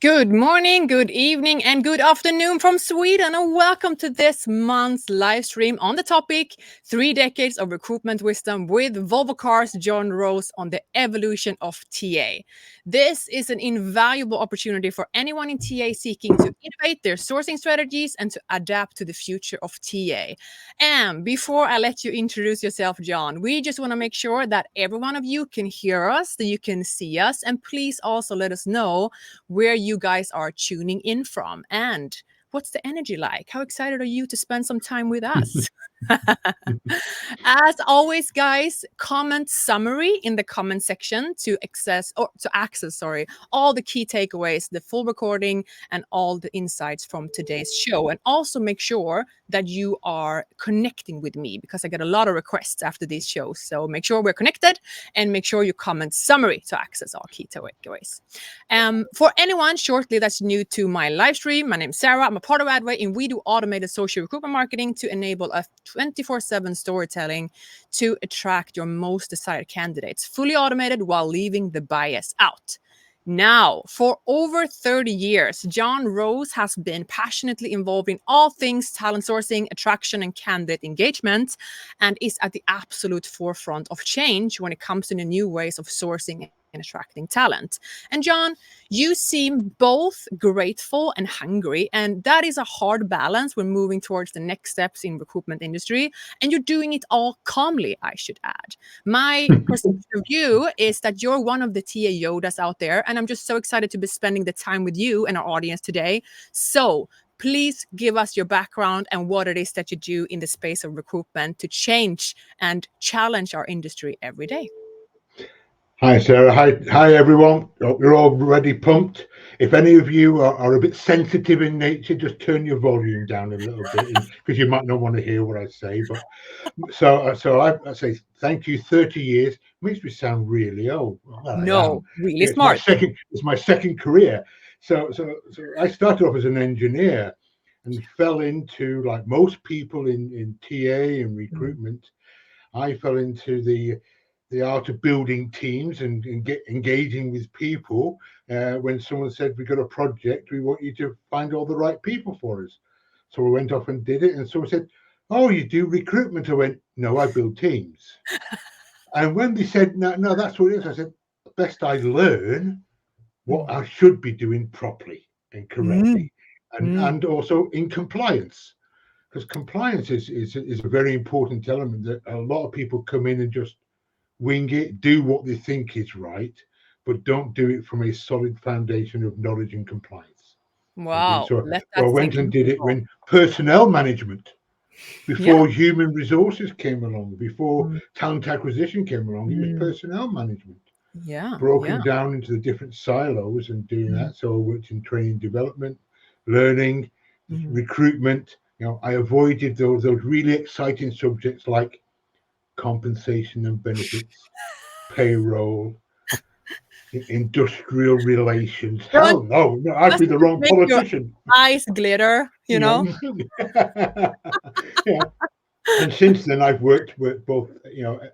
Good morning, good evening, and good afternoon from Sweden, and welcome to this month's live stream on the topic 3 decades of recruitment wisdom with Volvo Cars John Rose on the evolution of TA. This is an invaluable opportunity for anyone in TA seeking to innovate their sourcing strategies and to adapt to the future of TA. And before I let you introduce yourself, John, we just want to make sure that every one of you can hear us, that you can see us, and please also let us know where you guys are tuning in from and what's the energy like? How excited are you to spend some time with us? As always, guys, comment summary in the comment section to access all the key takeaways, the full recording, and all the insights from today's show. And also make sure that you are connecting with me because I get a lot of requests after these shows. So make sure we're connected and make sure you comment summary to access all key takeaways. For anyone shortly that's new to my live stream, my name's Sarah. I'm a part of Adway, and we do automated social recruitment marketing to enable a 24/7 storytelling to attract your most desired candidates, fully automated while leaving the bias out. Now, for over 30 years, John Rose has been passionately involved in all things talent sourcing, attraction, and candidate engagement, and is at the absolute forefront of change when it comes to the new ways of sourcing and attracting talent. And John, you seem both grateful and hungry, and that is a hard balance when moving towards the next steps in recruitment industry. And you're doing it all calmly, I should add. My perception of you is that you're one of the TA Yodas out there, and I'm just so excited to be spending the time with you and our audience today. So please give us your background and what it is that you do in the space of recruitment to change and challenge our industry every day. Hi, Sarah. Hi, everyone. Hope you're all ready, pumped. If any of you are a bit sensitive in nature, just turn your volume down a little bit because you might not want to hear what I say. But so I say thank you. 30 years makes me sound really old. Well, I No, am. really Yeah, smart. It's my second career. So I started off as an engineer and fell into, like most people in TA and recruitment, I fell into the art of building teams and get engaging with people. When someone said, "We got a project, we want you to find all the right people for us." So I went off and did it. And someone said, "Oh, you do recruitment?" I went, "No, I build teams." And when they said, "No, no, that's what it is," I said, "Best I learn what I should be doing properly and Mm, correctly, mm, and also in compliance." Because compliance is a very important element that a lot of people come in and just wing it, do what they think is right, but don't do it from a solid foundation of knowledge and compliance. Okay, wow, so, let so I that went sink and in, did it people. when personnel management, Yeah. before human resources came along, before Mm, talent acquisition came along, it was mm, personnel management yeah, yeah. broken down into the different silos and doing Mm, that. So I worked in training development, learning, mm. recruitment. I avoided those really exciting subjects like compensation and benefits, payroll, industrial relations. Don't Hell no, no, I'd be the doesn't it wrong make your politician. eyes glitter, you You know? know. Yeah. And since then, I've worked with both.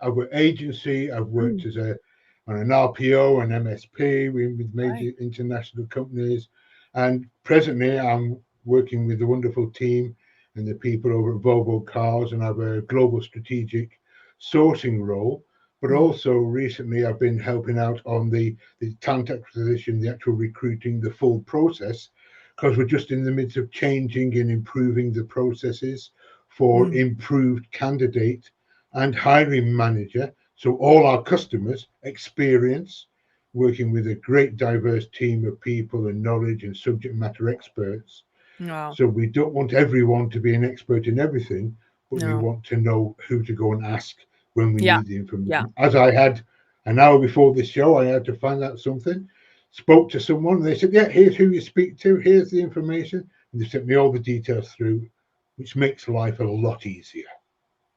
I've worked agency. I've worked Mm, as on an RPO and MSP with right. major international companies, and presently I'm working with the wonderful team and the people over at Volvo Cars, and I have a global strategic sourcing role. But Mm, also recently, I've been helping out on the talent acquisition, the actual recruiting, the full process, because we're just in the midst of changing and improving the processes for mm, improved candidate and hiring manager. So all our customers experience working with a great diverse team of people and knowledge and subject matter experts. wow. So we don't want everyone to be an expert in everything, but we No. want to know who to go and ask when we Yeah, need the yeah. information. As I had an hour before this show, I had to find out something. Spoke to someone, and they said, "Yeah, here's who you speak to. Here's the information." And they sent me all the details through, which makes life a lot easier.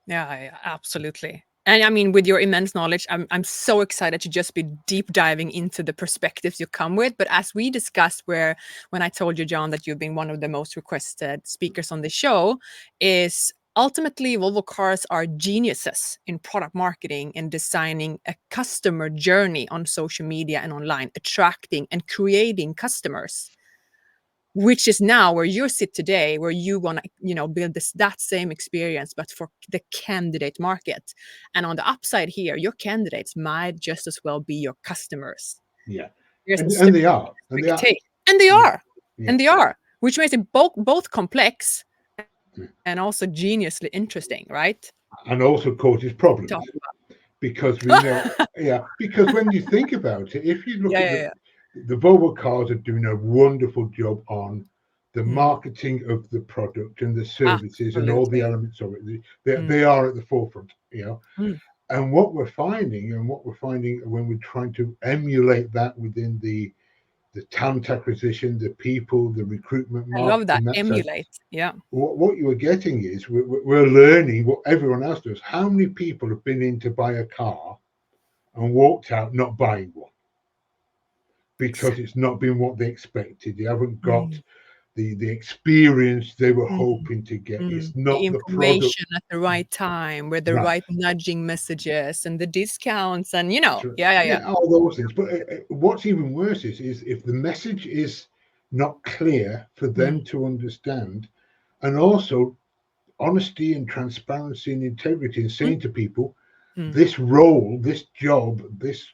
Yeah, yeah, absolutely. And I mean, with your immense knowledge, I'm so excited to just be deep diving into the perspectives you come with. But as we discussed, when I told you, John, that you've been one of the most requested speakers on the show, is ultimately Volvo Cars are geniuses in product marketing and designing a customer journey on social media and online, attracting and creating customers. which is now where you sit today, where you want to, you know, build that same experience, but for the candidate market. And on the upside here, your candidates might just as well be your customers. Yeah. There's And they are. And they are. And they Yeah. are. Yeah. And they are, which makes it both complex Yeah. and also geniusly interesting, right? And also causes problems. Talk Because we know, yeah, because when you think about it, if you look yeah, at yeah, the Volvo cars are doing a wonderful job on the yeah. marketing of the product and the services and all the Absolutely. elements of it. They are at the forefront, you know. Mm. And what we're finding when we're trying to emulate that within the talent acquisition, the people, the recruitment I love that. marketing, that side, Emulate. Yeah. what you are getting is we're learning what everyone else does. How many people have been in to buy a car and walked out not buying one because it's not been what they expected? They haven't got Mm. the experience they were Mm. hoping to get. It's The not the product. information at the right time, with the Right. right nudging messages and the discounts, and you know, yeah. All those things. But what's even worse is if the message is not clear for them to understand, and also honesty and transparency and integrity, and saying to people, Mm. this role, this job, this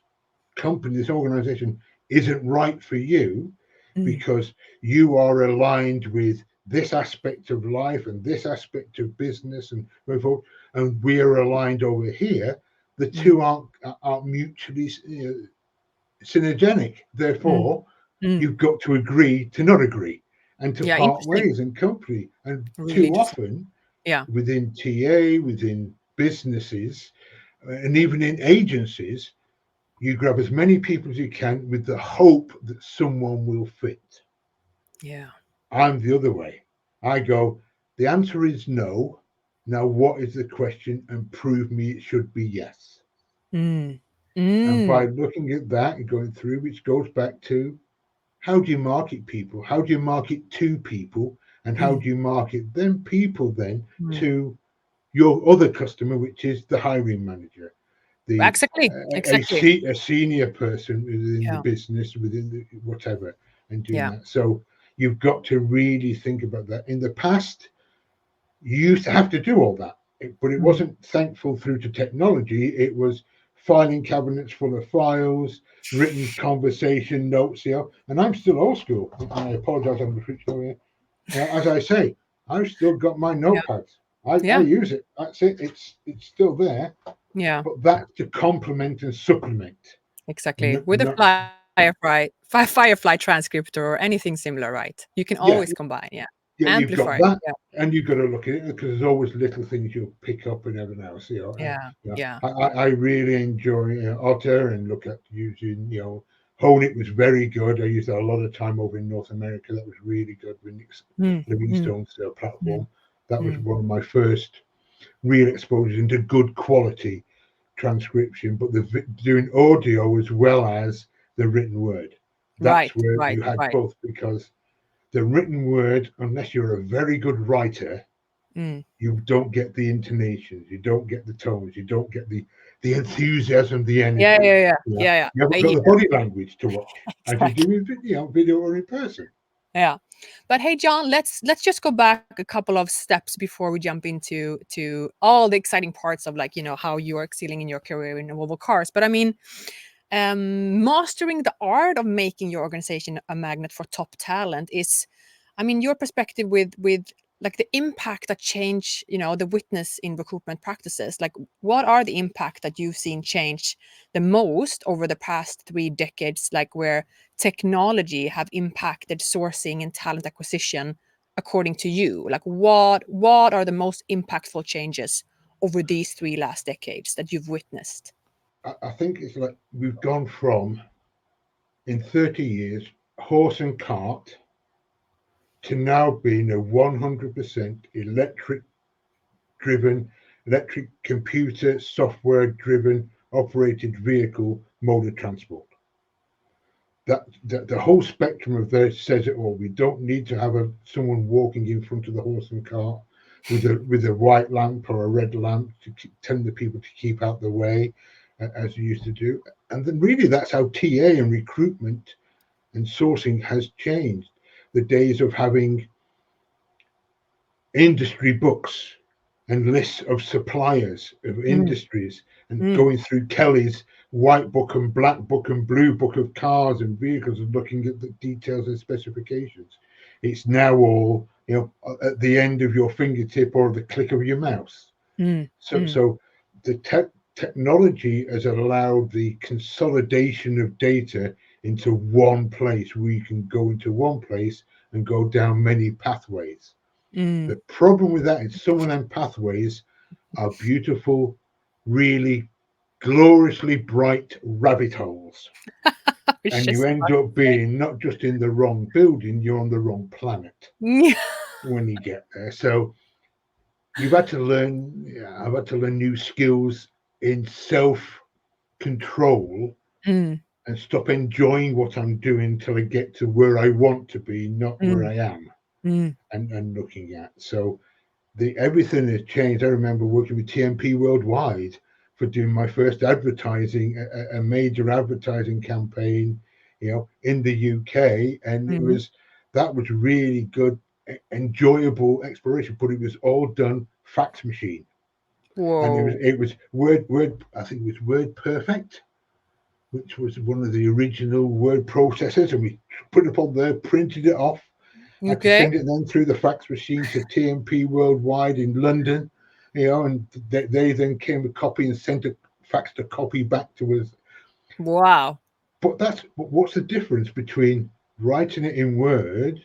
company, this organization isn't right for you Mm. because you are aligned with this aspect of life and this aspect of business and so forth, and we're aligned over here. The two aren't mutually synergenic. Mm. Therefore, Mm. you've got to agree to not agree and to Yeah, part interesting. ways and company. And Really too interesting. often Yeah. within TA, within businesses, and even in agencies, you grab as many people as you can with the hope that someone will fit. Yeah. I'm the other way. I go, the answer is no. Now, what is the question? And prove me it should be yes. Mm. And by Mm. looking at that and going through, which goes back to how do you market people? How do you market to people? And how Mm. do you market them people then Mm. to your other customer, which is the hiring manager, the Exactly. a senior person within the Yeah. business, within the whatever, and doing Yeah. that. So you've got to really think about that. In the past, you used to have to do all that, but it Mm. wasn't thankful through to technology. It was filing cabinets full of files, written conversation notes, you know. And I'm still old school. I apologize, I'm here. As I say, I've still got my Yeah. notepads. I Yeah. use it. That's it. It's still there, Yeah. but that's to complement and supplement. Exactly. No, With a no, Firefly transcriptor or anything similar, right? You can yeah, always combine. Yeah. yeah, you've got Amplify. that, Yeah. and you've got to look at it because there's always little things you'll pick up and everything else. Yeah. Yeah. I really enjoy Otter and look at using Hone. It was very good. I used that a lot of time over in North America. That was really good with Nick's Mm. Mm. Livingstone's Mm. platform. That was Mm. one of my first real exposures into good quality transcription, but doing audio as well as the written word. That's Right. where Right. you had Right. both because the written word, unless you're a very good writer, Mm. you don't get the intonations, you don't get the tones, you don't get the enthusiasm, the Yeah. energy. Yeah. Yeah. You know? Yeah. Yeah. You I haven't got hear. the body language to watch as you do Exactly. in video or in person. Yeah. But hey, John, let's just go back a couple of steps before we jump into all the exciting parts of, like, you know, how you are excelling in your career in Volvo Cars. But I mean, mastering the art of making your organization a magnet for top talent is, I mean, your perspective with like the impact that change, you know, the witness in recruitment practices. Like, what are the impact that you've seen change the most over the past 3 decades, like where technology have impacted sourcing and talent acquisition according to you? Like, what are the most impactful changes over these last 3 decades that you've witnessed? I think it's like we've gone from in 30 years horse and cart to now being a 100% electric driven, electric computer software driven operated vehicle mode of transport. That the whole spectrum of this says it all. We don't need to have someone walking in front of the horse and cart with a white lamp or a red lamp to tell the people to keep out the way, as you used to do. And then really that's how TA and recruitment and sourcing has changed. the days of having industry books and lists of suppliers of Mm, industries and mm, going through Kelly's white book and black book and blue book of cars and vehicles and looking at the details and specifications. It's now all, at the end of your fingertip or the click of your mouse. mm, So, mm, so the technology has allowed the consolidation of data into one place where you can go into one place and go down many pathways. mm. The problem with that is some of them pathways are beautiful, really gloriously bright rabbit holes. I was And you just end about up being not just in the wrong building, you're on the wrong planet to say. when you get there. So you've had to learn, I've had to learn new skills in self control Mm, and stop enjoying what I'm doing till I get to where I want to be, not where mm, I am mm, and looking at. So the everything has changed. I remember working with TMP Worldwide for doing my first advertising, a major advertising campaign, in the UK, and mm. that was really good, enjoyable exploration. But it was all done fax machine, and Whoa. it was word. I think it was Word Perfect, which was one of the original word processors, and we put it up on there, printed it off, had to Okay. send it then through the fax machine to TMP Worldwide in London, and they then came a copy and sent a faxed a copy back to us. Wow. But what's the difference between writing it in Word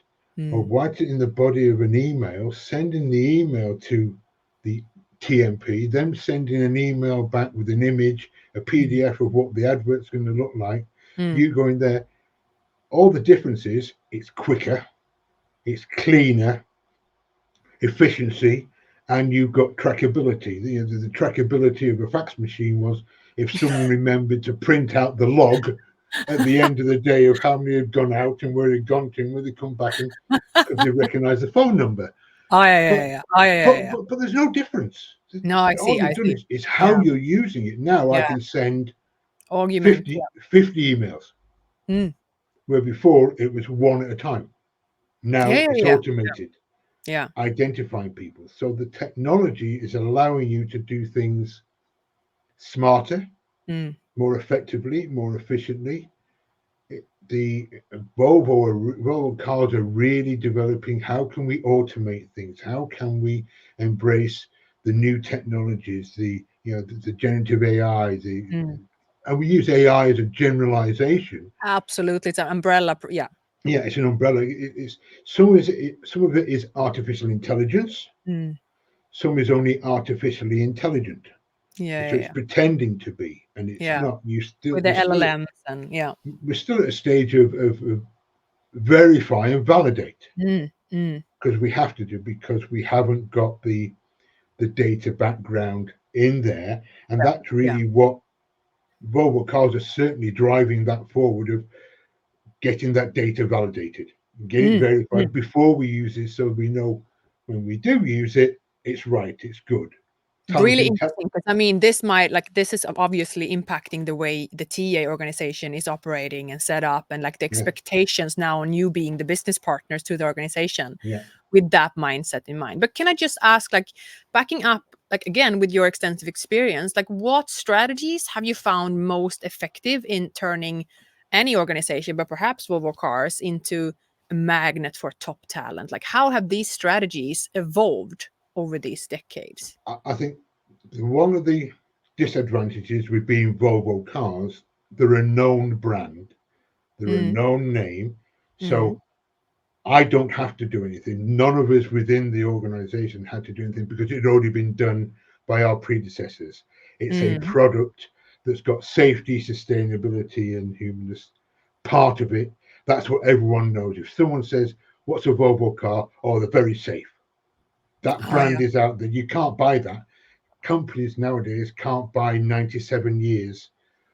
or Mm, writing it in the body of an email, sending the email to the TMP, them sending an email back with an image, a mm, PDF of what the advert's going to look like, mm, you going there. All the difference is it's quicker, it's cleaner, efficiency, and you've got trackability. The trackability of a fax machine was if someone remembered to print out the log at the end of the day of how many had gone out and where it had gone to and where they come back and because they recognise the phone number. oh, yeah, yeah, But yeah. Oh, yeah, yeah, yeah. but there's no difference. No, I All see. you've I done see. is how Yeah. you're using it. Now I Yeah. can send Argument. 50, 50 emails, Yeah. Mm. where before it was one at a time. Yeah, Now yeah, it's yeah. automated. Yeah. Identifying people. So the technology is allowing you to do things smarter, Mm. more effectively, more efficiently. The Volvo cars are really developing. How can we automate things? How can we embrace the new technologies? The generative AI. Mm. And we use AI as a generalization. Absolutely. It's an umbrella. Yeah. Yeah, it's an umbrella. It's some of it is artificial intelligence. Mm. Some is only artificially intelligent. Yeah, So yeah, it's yeah. pretending to be, and it's Yeah. not. You still With the LLMs and yeah. we're still at a stage of verify and validate Mm. Mm. because we have to do because we haven't got the data background in there, and Yeah. that's Yeah. really what Volvo cars are certainly driving that forward of getting that data validated, get it Mm. Mm. verified before we use it, so we know when we do use it, it's right, it's good. Talent Really intel, interesting because I mean, this is obviously impacting the way the TA organization is operating and set up, and like the yeah, expectations now on you being the business partners to the organization yeah. with that mindset in mind. But can I just ask, like, backing up, like again with your extensive experience, like what strategies have you found most effective in turning any organization, but perhaps Volvo Cars, into a magnet for top talent? Like, how have these strategies evolved over these decades? I think one of the disadvantages with being Volvo cars, they're a known brand, they're a Mm, known name. mm, So I don't have to do anything. None of us within the organization had to do anything because it had already been done by our predecessors. It's a mm. product that's got safety, sustainability, and humanist part of it. That's what everyone knows. If someone says, "What's a Volvo car?" Oh, they're very safe. That Oh, yeah. brand is out there. You can't buy that. Companies nowadays can't buy 97 years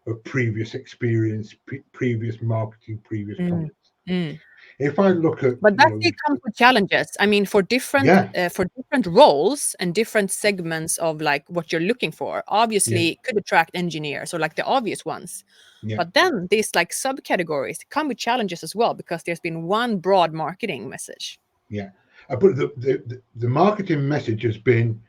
of previous experience, previous marketing, previous Mm, comments. Mm. If I look at, But that still comes with challenges. I mean, yeah, for different roles and different segments of like what you're looking for, yeah, obviously it could attract engineers or like the obvious ones. yeah, But then these like subcategories come with challenges as well because there's been one broad marketing message. yeah. But the marketing message has been,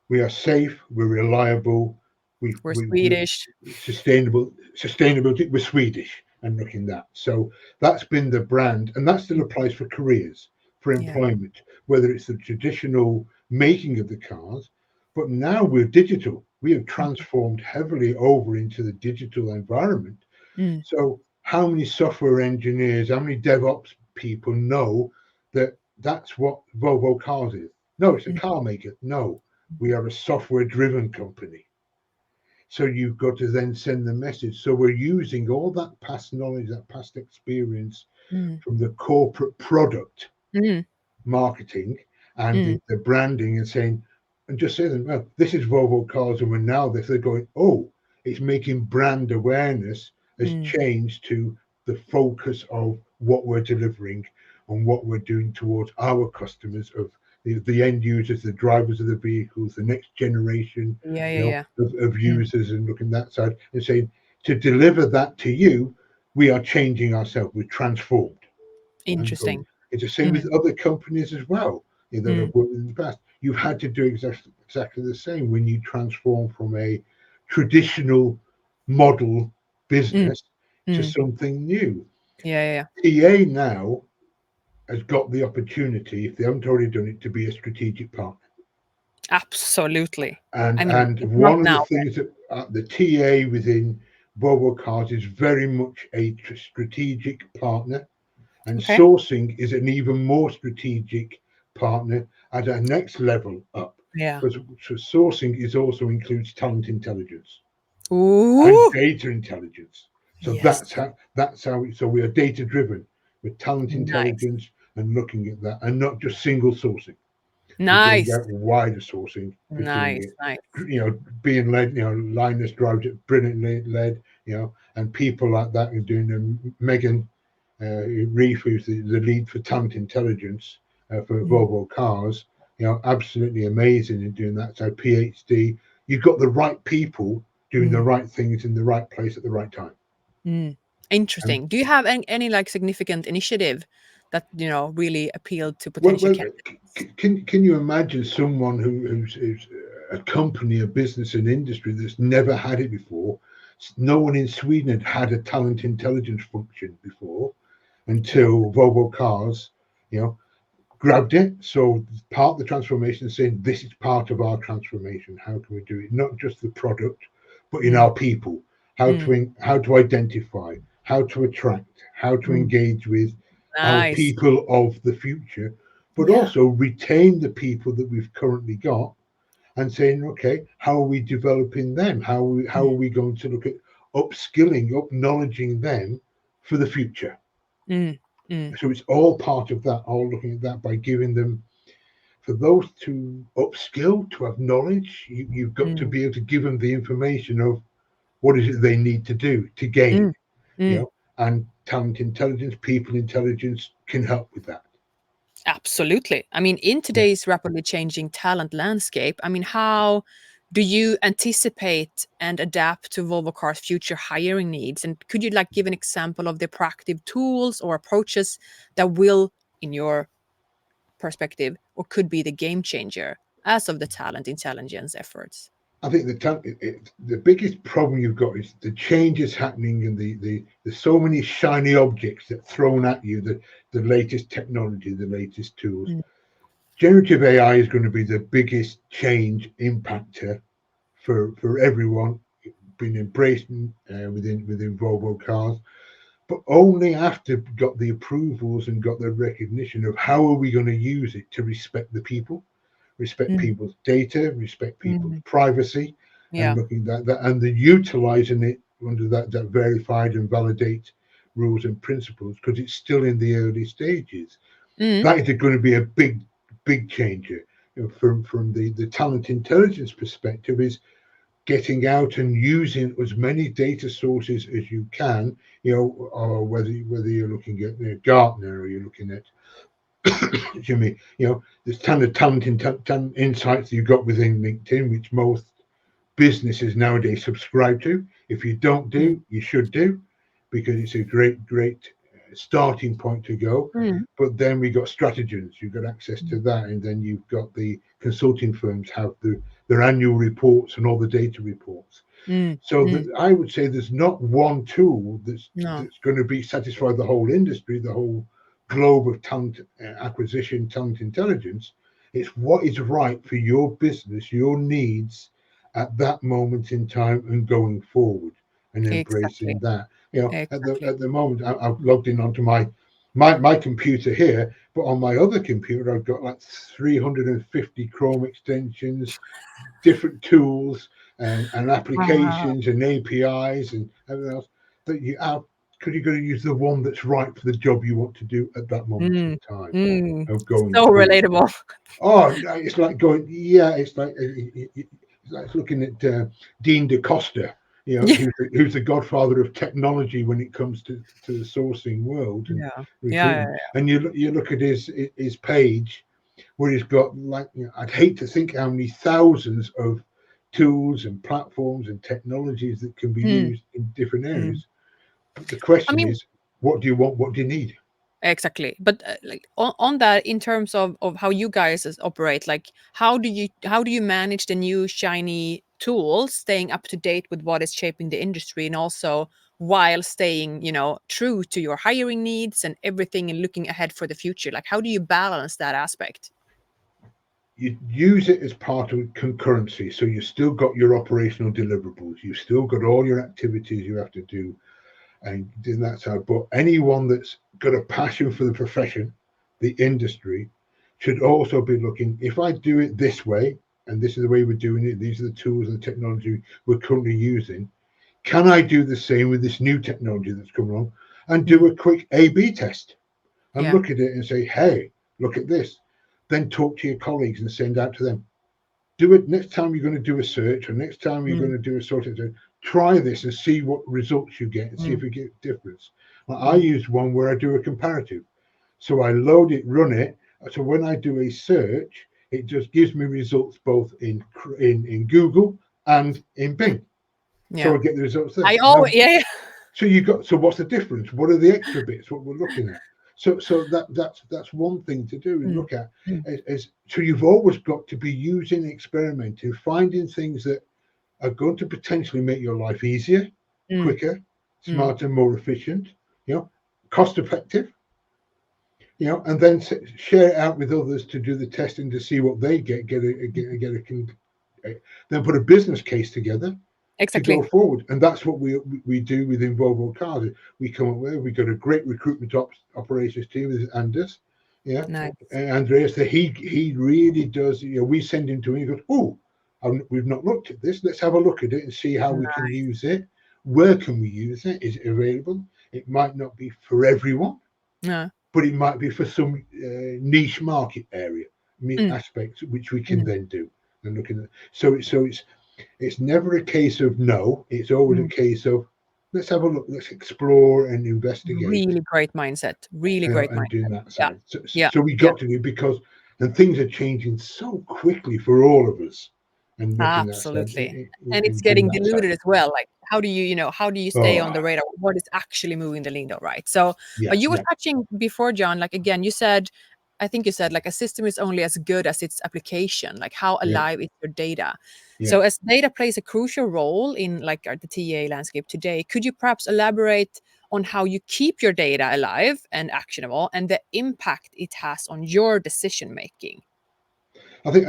we are safe, we're reliable, We're we Swedish. sustainability. We're Swedish and looking that. So that's been the brand, and that still applies for careers, for Yeah. employment, whether it's the traditional making of the cars, but now we're digital. We have transformed heavily over into the digital environment. Mm, So how many software engineers, how many DevOps people know that that's what Volvo Cars is? No, it's a mm, car maker. No, we are a software driven company. So you've got to then send the message. So we're using all that past knowledge, that past experience mm, from the corporate product mm, marketing and mm, the branding, and saying, and just say them, well, this is Volvo Cars, and we're now this. They're going, oh, it's making brand awareness has mm. changed to the focus of what we're delivering and what we're doing towards our customers of the end users, the drivers of the vehicles, the next generation, Yeah, yeah, yeah. of Mm, users, and looking that side and saying, to deliver that to you, we are changing ourselves, we're transformed and going. interesting. It's the same Mm, with other companies as well, that mm, I've worked with in the past. You've had to do exactly the same when you transform from a traditional model mm, business to mm. something new. Yeah, yeah, yeah. EA now has got the opportunity, if they haven't already done it, to be a strategic partner. Absolutely. I mean, And if not one of the now, things that the TA within Volvo Cars is very much a strategic partner. And when? Okay. sourcing is an even more strategic partner at a next level up. Yeah. Because so sourcing is also includes talent intelligence and Ooh. data intelligence. So Yes. so we are data driven with talent Nice. intelligence and looking at that, and not just single sourcing. We're going Nice. out wider sourcing for doing Nice. it. Nice. Being led, Linus drives it brilliantly led, and people like that are doing them. Megan Reef, who's the lead for talent intelligence for Mm, Volvo Cars, absolutely amazing in doing that. So PhD, you've got the right people doing the mm, right things in the right place at the right time. mm. And Interesting. Do you have any like significant initiative that, really appealed to well, potential well, candidates? can you imagine someone who's a company, a business, an industry that's never had it before? No one in Sweden had a talent intelligence function before Yeah. until Volvo Cars, you know, grabbed it. So part of the transformation is saying this is part of our transformation. How can we do it? Not just the product, but in Mm, our people. mm, How to identify, how to attract, how to mm. engage with our Nice. people of the future, but Yeah. also retain the people that we've currently got, and saying, okay, how are we developing them? How Mm, are we going to look at upskilling, acknowledging them for the future? mm, mm, So it's all part of that, all looking at that by giving them, for those to upskill, to have knowledge, you've got to mm, be able to give them the information of what is it they need to do to gain, mm, mm. and talent intelligence, people intelligence can help with that. Absolutely. I mean, in Yeah. today's rapidly changing talent landscape, I mean, how do you anticipate and adapt to Volvo Cars' future hiring needs? And could you like give an example of the proactive tools or approaches that will, in your perspective, or could be the game changer as of the talent intelligence efforts? I think the biggest problem you've got is the changes happening, and there's so many shiny objects that thrown at you, the latest technology, the latest tools. Mm, Generative AI is going to be the biggest change impactor for everyone, being embraced within Volvo Cars, but only after got the approvals and got the recognition of how are we going to use it to respect mm, people's data, respect people's mm. privacy, and Yeah. looking at that and the utilizing it under that verified and validate rules and principles, because it's still in the early stages. Mm, That is going to be a big changer. From the talent intelligence perspective, is getting out and using as many data sources as you can, or whether you're looking at Gartner, or you're looking at Jimmy, there's ton of talent insights you've got within LinkedIn, which most businesses nowadays subscribe to. If you don't do, you should do, because it's a great starting point to go. But then we got strategists, you've got access to that, and then you've got the consulting firms have their annual reports and all the data reports. So I would say there's not one tool that's going to be satisfy the whole industry, the whole globe of talent acquisition, talent intelligence. It's what is right for your business, your needs at that moment in time, and going forward, and embracing that. At the moment, I've logged in onto my computer here, but on my other computer, I've got like 350 Chrome extensions, different tools, and applications and APIs and everything else that you have. Because you're going to use the one that's right for the job you want to do at that moment in time of going so forward. relatable. Oh, it's like going, it's like looking at Dean DaCosta, who's the godfather of technology when it comes to the sourcing world and recruitment. And you look at his page, where he's got like, I'd hate to think how many thousands of tools and platforms and technologies that can be used in different areas. But the question is, what do you want? What do you need? Exactly. But like on that, in terms of how you guys operate, like how do you manage the new shiny tools, staying up to date with what is shaping the industry, and also while staying, true to your hiring needs and everything, and looking ahead for the future? Like, how do you balance that aspect? You use it as part of concurrency. So you still got your operational deliverables. You've still got all your activities you have to do, and doing that side. But anyone that's got a passion for the profession, the industry, should also be looking, if I do it this way, and this is the way we're doing it, these are the tools and the technology we're currently using, can I do the same with this new technology that's coming along? And do a quick A/B test and look at it and say, hey, look at this. Then talk to your colleagues and send out to them. Do it next time you're going to do a search, or next time you're going to do a sort of, try this and see what results you get, and see if you get a difference. I use one where I do a comparative. So I load it, run it. So when I do a search, it just gives me results both in Google and in Bing. So I get the results there. So what's the difference? What are the extra bits? What we're looking at? So that's one thing to do and look at. So you've always got to be using, experimenting, finding things that are going to potentially make your life easier, quicker, smarter, more efficient, cost effective, and then share it out with others to do the testing to see what they get then put a business case together to go forward. And that's what we do within Volvo Cars. We come up with, we've got a great recruitment operations team with Anders. Nice. And Andreas, he really does, we send him to him, he goes, oh, we've not looked at this. Let's have a look at it and see how we can use it. Where can we use it? Is it available? It might not be for everyone, but it might be for some niche market area, aspects which we can then do and look at. So it's never a case of no. It's always a case of let's have a look, let's explore and investigate. Really great mindset. Really great mindset. Doing that side. So we got to do, because things are changing so quickly for all of us. And absolutely, and it's getting diluted as well. Like, how do you stay on the radar? What is actually moving the needle, right? So, but you were touching before, John. Like, again, I think you said like a system is only as good as its application. Like, how alive is your data? So, as data plays a crucial role in like the TA landscape today, could you perhaps elaborate on how you keep your data alive and actionable, and the impact it has on your decision making? I think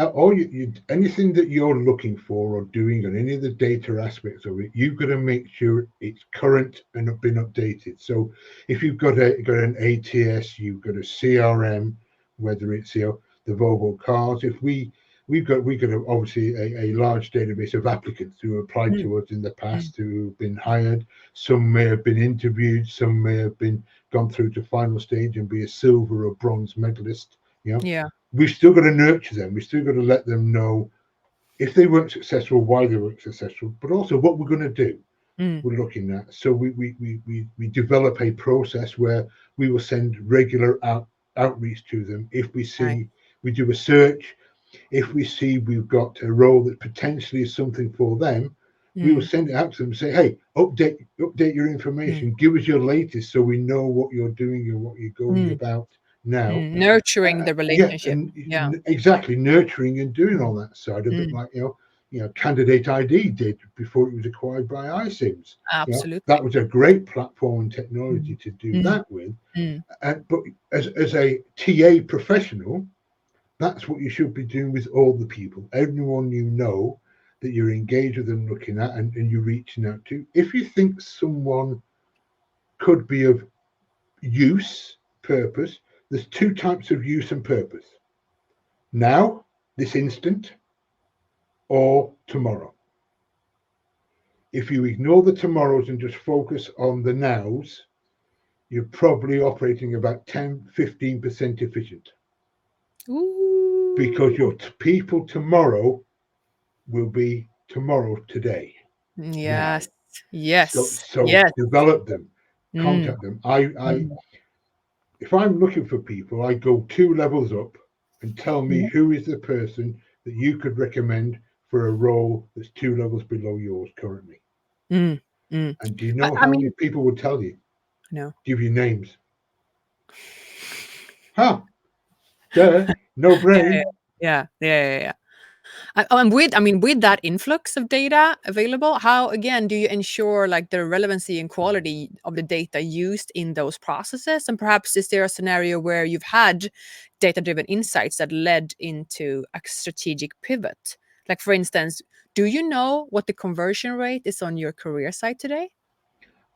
anything that you're looking for or doing on any of the data aspects of it, you've got to make sure it's current and been updated. So if you've got an ATS, you've got a CRM, whether it's the Volvo Cars. If we've got obviously a large database of applicants who applied to us in the past, who have been hired. Some may have been interviewed, some may have been gone through to final stage and be a silver or bronze medalist. We've still got to nurture them. We've still got to let them know if they weren't successful, why they weren't successful, but also what we're going to do. Mm. We're looking at. So we develop a process where we will send regular outreach to them. If we Nice. see, we do a search. If we see we've got a role that potentially is something for them, we will Mm. send it out to them and say, hey, update your Mm. information, give us your latest so we know what you're doing and what you're going Mm. about now. Nurturing the Yeah, relationship. and Yeah. exactly nurturing and doing Mm. all that side, a bit Mm. like Candidate ID did before it was acquired by iSIMS. That Absolutely. was a great platform and technology Mm. to do Mm. that with. Mm. But as a TA professional, that's what you should be doing with all the people, everyone you know that you're engaged with and looking at, and you're reaching out to. If you think someone could be of use, purpose, there's two types of use and purpose: now, this instant, or tomorrow. If you ignore the tomorrows and just focus on the nows, you're probably operating about 10-15% efficient, because Ooh. your people tomorrow will be tomorrow today, now. Yes. So Yes. so Yes. develop them, Mm. contact them. I Mm. if I'm looking for people, I go 2 levels up and tell me Mhm. who is the person that you could recommend for a role that's 2 levels below yours currently. Mm. Mm. And do you know I how many mean, people would tell you? no. Give you names. Huh? Duh. No Yeah, brain. yeah, yeah, yeah, yeah, yeah. I mean, with that influx of data available, how again do you ensure like the relevancy and quality of the data used in those processes? And perhaps is there a scenario where you've had data-driven insights that led into a strategic pivot? Like for instance, do you know what the conversion rate is on your career site today?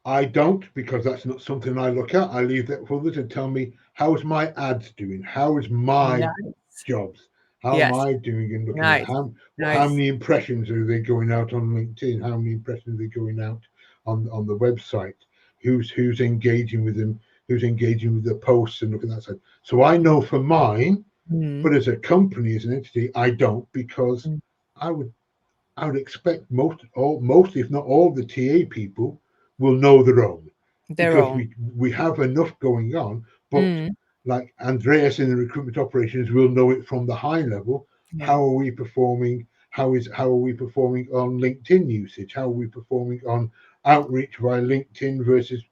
I don't, because that's not something I look at. I leave that for others to tell me, how's my ads doing? How is my Nice. jobs? How am Yes. I doing in looking at Nice. how Nice. many impressions are they going out on LinkedIn? How many impressions are they going out on the website? Who's engaging with them? Who's engaging with the posts and looking at that side? So I know for mine, Mm, but as a company, as an entity, I don't, because mm. I would I would expect most, if not all, the TA people will know their own, Their because own. we have enough going on. But Mm, like Andreas in the recruitment operations will know it from the high level. yeah. How are we performing? How are we performing on LinkedIn usage? How are we performing on outreach via LinkedIn versus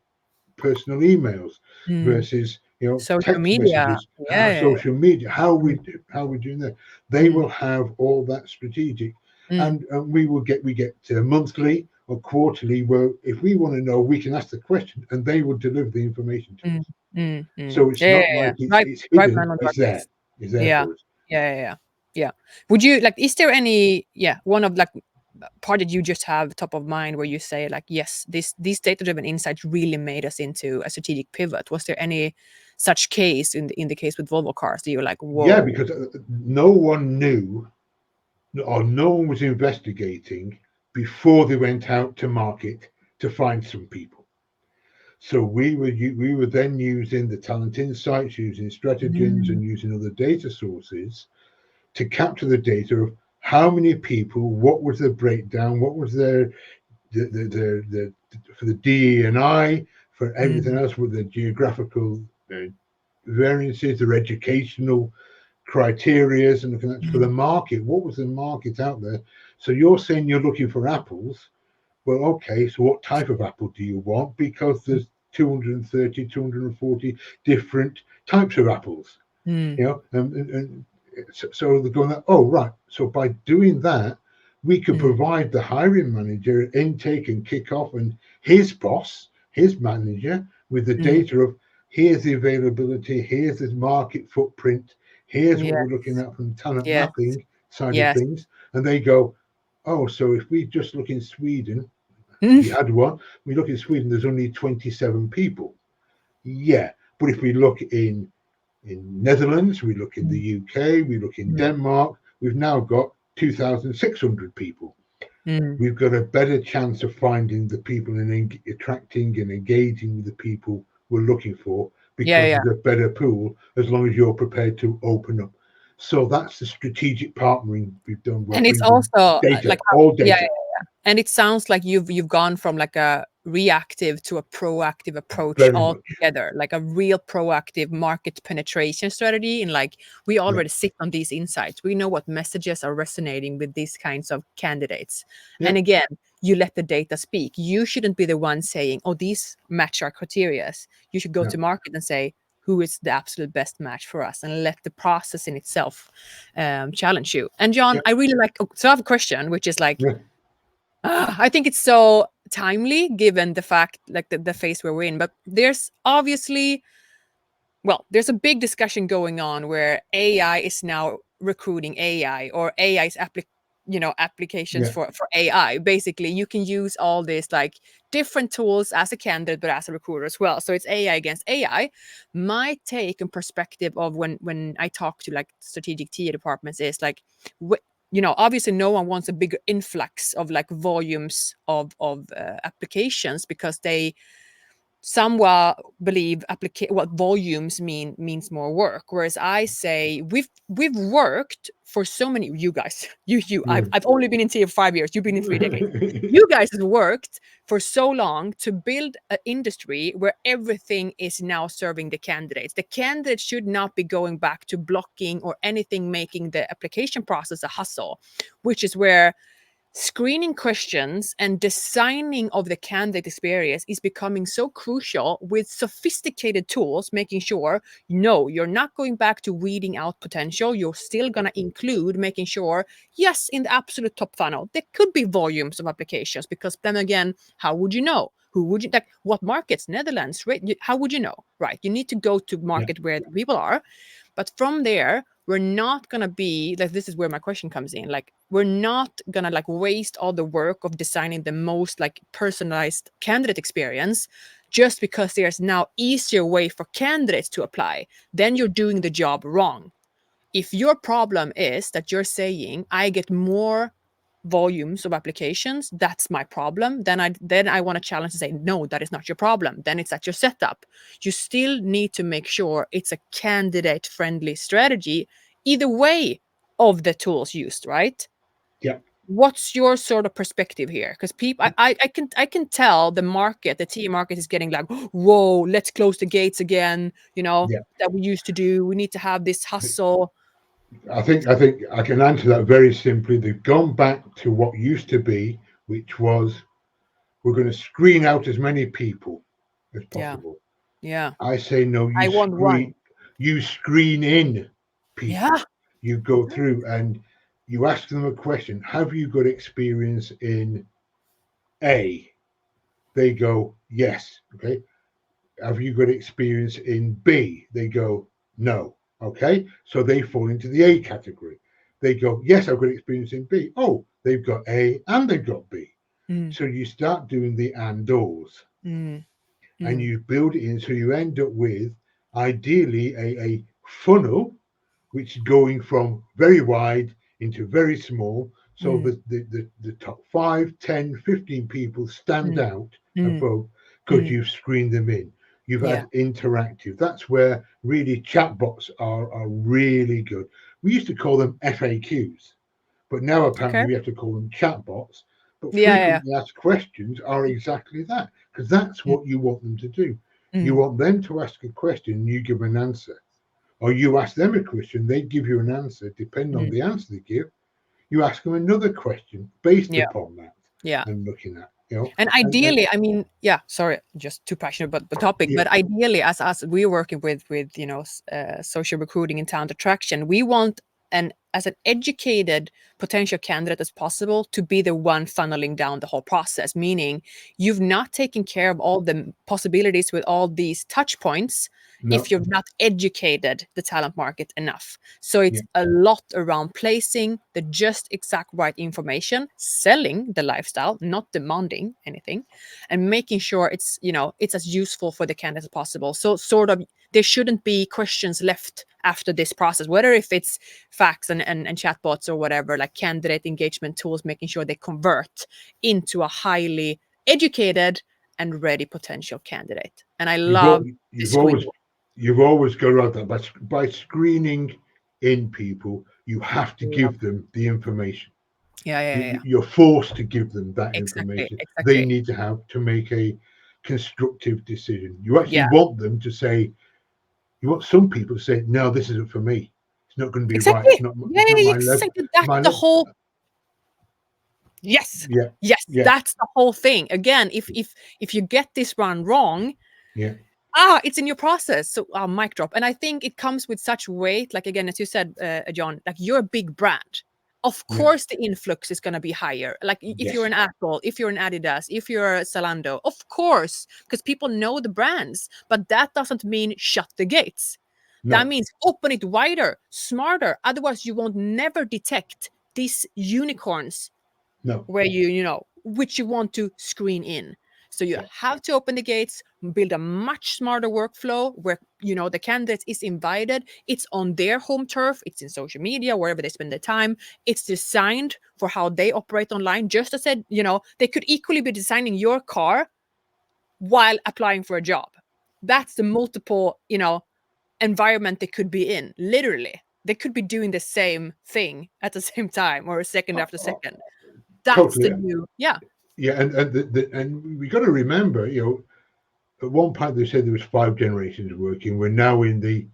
personal emails Mm. versus Social text media. messages, Yeah, yeah, social media, yeah. how we doing that. They Mm, will have all that strategic, mm, and we get monthly or quarterly, where if we want to know, we can ask the question and they will deliver the information to mm, us. So it's Yeah, yeah, not yeah. like Right, it's right hidden, man on dark it's there, days. it's there Yeah. for us. Yeah, yeah, yeah. Yeah. Would you like, is there any, one of like part that you just have top of mind where you say like, yes, these data-driven insights really made us into a strategic pivot? Was there any such case in the case with Volvo cars that you were like, Yeah, whoa? because no one knew, or no one was investigating before they went out to market to find some people. So we were then using the talent insights, using stratagems, Mm, and using other data sources to capture the data of how many people, what was their breakdown, what was their the for the DE and I, for everything mm, else, with the geographical variances, their educational criterias, and looking at for the mm, market. What was the market out there? So you're saying you're looking for apples. Well, okay, so what type of apple do you want? Because there's 230, 240 different types of apples, mm, and so they're going, oh, right. So by doing that, we could mm, provide the hiring manager intake and kickoff and his boss, his manager, with the mm. data of here's the availability, here's the market footprint, here's what Yes, we're looking at from the talent yes, mapping side of yes. things. And they go, oh, so if we just look in Sweden, Mm, we had one, we look in Sweden, there's only 27 people. Yeah. But if we look in Netherlands, we look in the mm, UK, we look in mm, Denmark, we've now got 2,600 people. mm. We've got a better chance of finding the people and attracting and engaging with the people we're looking for, Yeah, because yeah. there's a better pool, as long as you're prepared to open up. So that's the strategic partnering we've done. We're And it's bringing also data, like all yeah, data. and it sounds like you've gone from like a reactive to a proactive approach Very much. altogether, like a real proactive market penetration strategy. And like we already sit on these insights. We know what messages are resonating with these kinds of candidates. Yeah. And again, you let the data speak. You shouldn't be the one saying, "Oh, these match our criteria." You should go Yeah. to market and say, who is the absolute best match for us, and let the process in itself challenge you. And John, Yeah. I really like, so I have a question, which is like, Yeah. I think it's so timely given the fact, like the phase where we're in, but there's obviously, well, there's a big discussion going on where AI is now recruiting AI, or AI is applications Yeah. for AI. Basically, you can use all these like different tools as a candidate, but as a recruiter as well. So it's AI against AI. My take and perspective of when I talk to like strategic TA departments is like, obviously no one wants a bigger influx of like volumes of applications, because they somewhat believe what volumes means more work, whereas I say we've worked for so many, you guys, I've only been in TA for 5 years, you've been in 3 decades. You guys have worked for so long to build an industry where everything is now serving the candidates. The candidates should not be going back to blocking or anything, making the application process a hustle, which is where screening questions and designing of the candidate experience is becoming so crucial, with sophisticated tools making sure, no, you're not going back to weeding out potential. You're still going to include making sure, yes, in the absolute top funnel, there could be volumes of applications, because then again, how would you know? Who would you, like, what markets? Netherlands, right? How would you know? Right. You need to go to Yeah. market where the people are. But from there, we're not going to be like, this is where my question comes in. Like, we're not going to like waste all the work of designing the most like personalized candidate experience just because there's now easier way for candidates to apply. Then you're doing the job wrong. If your problem is that you're saying I get more volumes of applications, that's my problem, then I want to challenge and say, no, that is not your problem. Then it's at your setup. You still need to make sure it's a candidate friendly strategy either way of the tools used, right? Yeah. What's your sort of perspective here? Because people, I can tell the market, the TA market is getting like, whoa, let's close the gates again, Yeah. that we used to do. We need to have this hustle. I think I can answer that very simply. They've gone back to what used to be, which was, we're going to screen out as many people as Yeah, possible. yeah. I say no, I want one. you screen in people. Yeah. You go through and you ask them a question. Have you got experience in A? They go, yes. Okay. Have you got experience in B? They go, no. Okay. So they fall into the A category. They go, yes, I've got experience in B. Oh, they've got A and they've got B. Mm, So you start doing the and ors, mm, and mm, you build it in. So you end up with ideally a funnel which is going from very wide into very small. So mm, the top 5, 10, 15 people stand mm, out mm, above because mm. you've screened them in. You've Yeah. had interactive. That's where really chatbots are really good. We used to call them FAQs, but now Okay. apparently we have to call them chatbots. But Yeah, yeah, yeah. frequently asked questions are exactly that, because that's Mm, what you want them to do. You mm, want them to ask a question and you give an answer, or you ask them a question, they give you an answer. Depending on mm. the answer they give, you ask them another question based Yeah, upon that, yeah. and looking at, you know, And and ideally, I mean, yeah, sorry, just too passionate about the topic, yeah, but ideally, as us, we're working with social recruiting and talent attraction, we want as an educated potential candidate as possible to be the one funneling down the whole process, meaning you've not taken care of all the possibilities with all these touch points if no, you've not educated the talent market enough. So yeah, it's a lot around placing the just exact right information, selling the lifestyle, not demanding anything, and making sure it's as useful for the candidate as possible. So sort of there shouldn't be questions left after this process, whether if it's facts and chatbots or whatever, like candidate engagement tools, making sure they convert into a highly educated and ready potential candidate. And I you've love you've this screen. always you've always got around that by screening in people, you have to give them the information. Yeah. You're forced to give them that Exactly. information they Exactly. need to have to make a constructive decision. You actually Yeah. want them to say, you want some people to say, no, this isn't for me. It's not going to be right. Exactly. Yeah, It's not my level. exactly. That's My the level. whole. Yes. Yeah, Yes. yeah, That's the whole thing. Again, if you get this one wrong, yeah, it's in your process. So mic drop. And I think it comes with such weight. Like again, as you said, John, like you're a big brand. Of yeah. course, the influx is going to be higher. Like if you're Yes. an Apple, if you're an Adidas, if you're a Zalando, of course, because people know the brands. But that doesn't mean shut the gates. That No, means open it wider, smarter. Otherwise, you won't never detect these unicorns no. where which you want to screen in. So you Yeah. have to open the gates, build a much smarter workflow where the candidate is invited. It's on their home turf. It's in social media, wherever they spend their time. It's designed for how they operate online. Just as I said, they could equally be designing your car while applying for a job. That's the multiple, environment they could be in. Literally, they could be doing the same thing at the same time or a second after second. That's Totally. the new, yeah. Yeah, and we got to remember, at one point they said there was 5 generations working. We're now in the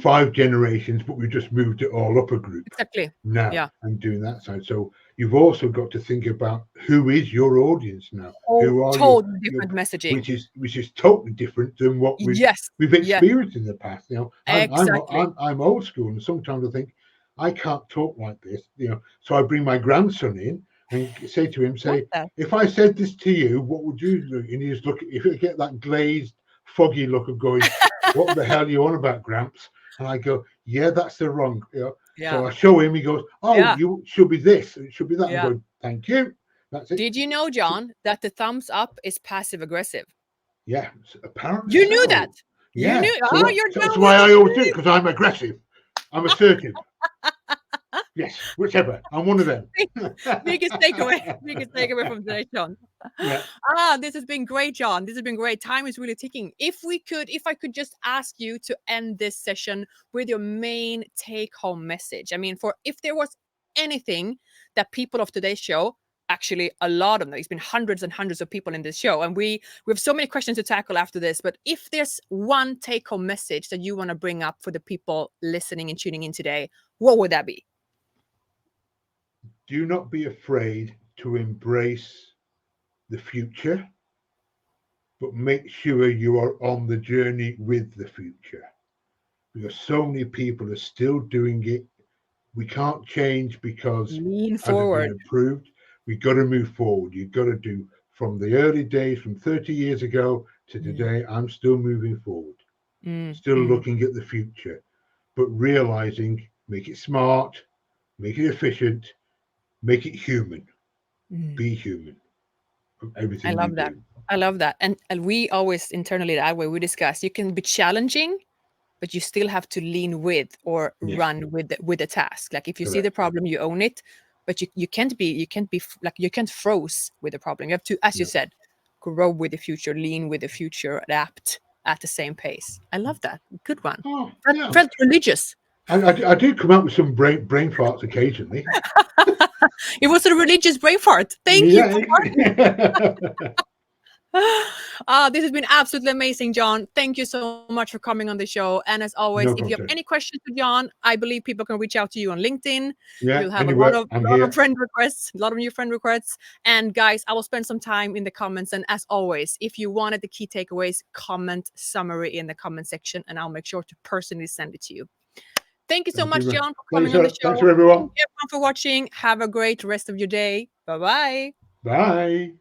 5 generations, but we've just moved it all up a group Exactly. now Yeah. and doing that side. So you've also got to think about who is your audience now. Who are Totally your different messaging. which is totally different than what we've Yes. experienced in the past. Exactly. I'm old school, and sometimes I think I can't talk like this. So I bring my grandson in and say to him, Love say, that. if I said this to you, what would you do? And he just look. If you get that glazed, foggy look of going, what the hell are you on about, Gramps? And I go, yeah, that's the wrong. Yeah. So I show him. He goes, oh, Yeah. you should be this. It should be that. Yeah. I'm going, thank you. That's it. Did you know, John, that the thumbs up is passive aggressive? Yeah, apparently You so. knew that. You Yeah. knew. So You're that's down why with I the always do it, team. because I'm aggressive. I'm assertive. Yes, whichever. I'm one of them. Biggest takeaway from today, John. Yeah. This has been great, John. This has been great. Time is really ticking. If I could just ask you to end this session with your main take-home message. I mean, if there was anything that people of today's show, actually a lot of them, it's been hundreds and hundreds of people in this show, and we have so many questions to tackle after this. But if there's one take-home message that you want to bring up for the people listening and tuning in today, what would that be? Do not be afraid to embrace the future, but make sure you are on the journey with the future, because so many people are still doing it. We can't change because Lean hasn't been forward. approved. We've got to move forward. You've got to do from the early days, from 30 years ago to today. I'm still moving forward, still looking at the future, but realizing, make it smart, make it efficient, make it human. Be human. Everything I you love that. do. I love that. And we always internally at Adway, we discuss you can be challenging, but you still have to lean with or Yes, run with the task. Like if you see the correct. problem, you own it, but you can't like you can't froze with the problem. You have to, as you No. said, grow with the future, lean with the future, adapt at the same pace. I love that. Good one. Oh, That yeah. felt religious. I do come up with some brain farts occasionally. It was a religious brain fart. Thank you Yeah. for this has been absolutely amazing, John. Thank you so much for coming on the show. And as always, No if you have problem. any questions to John, I believe people can reach out to you on LinkedIn. Yeah. You'll have Anyway, a I'm lot here. of friend requests, a lot of new friend requests. And guys, I will spend some time in the comments. And as always, if you wanted the key takeaways, comment summary in the comment section, and I'll make sure to personally send it to you. Thank you so Thank much, you. John, for coming on the show. Thanks for everyone. Thank you everyone for watching. Have a great rest of your day. Bye-bye. Bye.